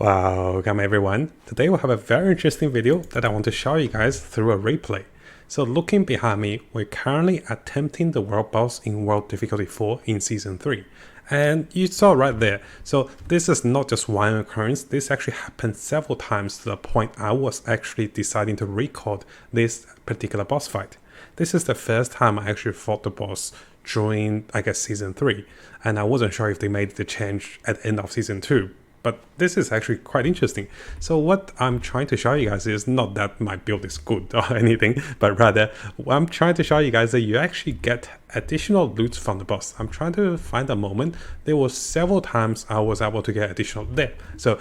Welcome everyone. Today we'll have a very interesting video that I want to show you guys through a replay. So looking behind me, we're currently attempting the world boss in World Difficulty 4 in Season 3. And you saw right there, so this is not just one occurrence, this actually happened several times to the point I was actually deciding to record this particular boss fight. This is the first time I actually fought the boss during, I guess, Season 3, and I wasn't sure if they made the change at the end of Season 2. But this is actually quite interesting. So what I'm trying to show you guys is not that my build is good or anything, but rather I'm trying to show you guys that you actually get additional loot from the boss. I'm trying to find a moment. There were several times I was able to get additional loot. So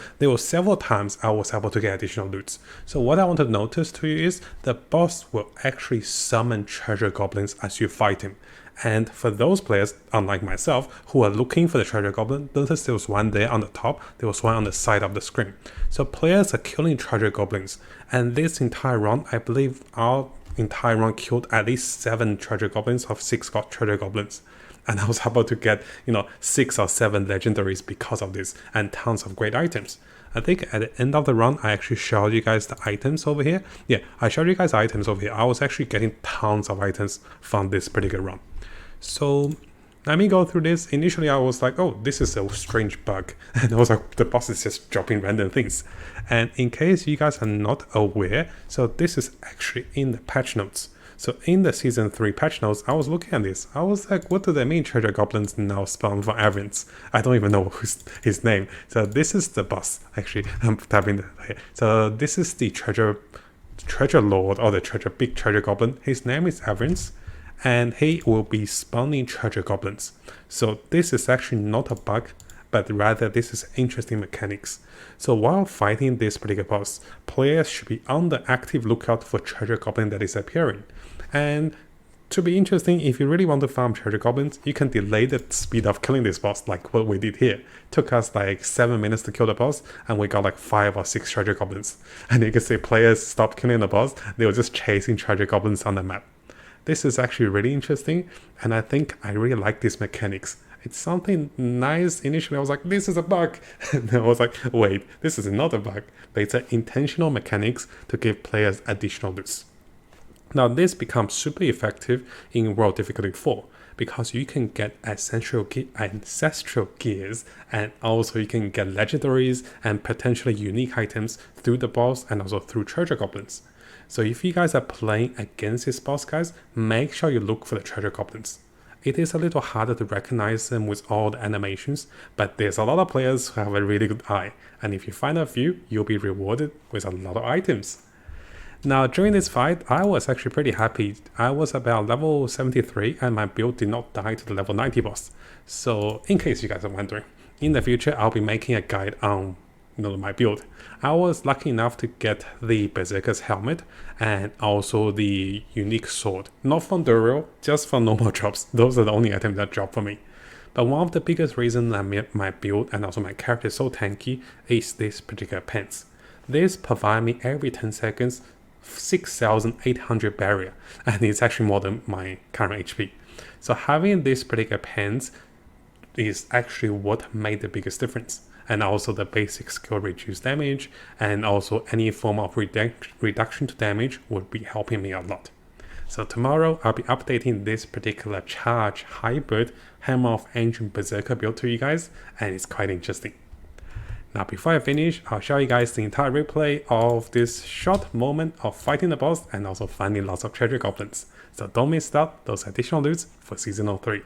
what I want to notice to you is the boss will actually summon treasure goblins as you fight him. And for those players, unlike myself, who are looking for the treasure goblin, notice there was one there on the top, there was one on the side of the screen. So players are killing treasure goblins. And this entire run, I believe our entire run killed at least 7 treasure goblins of 6 treasure goblins. And I was able to get, 6 or 7 legendaries because of this, and tons of great items. I think at the end of the run, I actually showed you guys the items over here. Yeah, I showed you guys items over here. I was actually getting tons of items from this particular run. So let me go through this. Initially, I was like, oh, this is a strange bug. And I was like, the boss is just dropping random things. And in case you guys are not aware, so this is actually in the patch notes. So in the Season 3 patch notes, I was looking at this. I was like, what do they mean treasure goblins now spawn for Avarice? I don't even know his name. So this is the boss. Actually, I'm tapping here. So this is the treasure lord, or the big treasure goblin. His name is Avarice, and he will be spawning treasure goblins. So this is actually not a bug, but rather this is interesting mechanics. So while fighting this particular boss, players should be on the active lookout for treasure goblin that is appearing. And to be interesting, if you really want to farm treasure goblins, you can delay the speed of killing this boss, like what we did here. Took us like 7 minutes to kill the boss, and we got like 5 or 6 treasure goblins. And you can see players stopped killing the boss, they were just chasing treasure goblins on the map. This is actually really interesting, and I think I really like these mechanics. It's something nice. Initially I was like, this is a bug, and then I was like, wait, this is not a bug, but it's an intentional mechanics to give players additional loot. Now this becomes super effective in World Difficulty 4, because you can get ancestral gears, and also you can get legendaries and potentially unique items through the boss and also through treasure goblins. So if you guys are playing against this boss, guys, make sure you look for the treasure goblins. It is a little harder to recognize them with all the animations, but there's a lot of players who have a really good eye, and if you find a few, you'll be rewarded with a lot of items. Now during this fight, I was actually pretty happy. I was about level 73 and my build did not die to the level 90 boss. So in case you guys are wondering, in the future I'll be making a guide on my build. I was lucky enough to get the Berserker's helmet and also the unique sword. Not from Duriel, just from normal drops. Those are the only items that drop for me. But one of the biggest reasons I made my build and also my character so tanky is this particular pants. This provides me every 10 seconds 6,800 barrier, and it's actually more than my current HP. So having this particular pants is actually what made the biggest difference. And also the basic skill reduce damage, and also any form of reduction to damage would be helping me a lot. So tomorrow I'll be updating this particular charge hybrid Hammer of Ancient Berserker build to you guys, and it's quite interesting. Now before I finish, I'll show you guys the entire replay of this short moment of fighting the boss and also finding lots of treasure goblins. So don't miss out those additional loots for Season 3.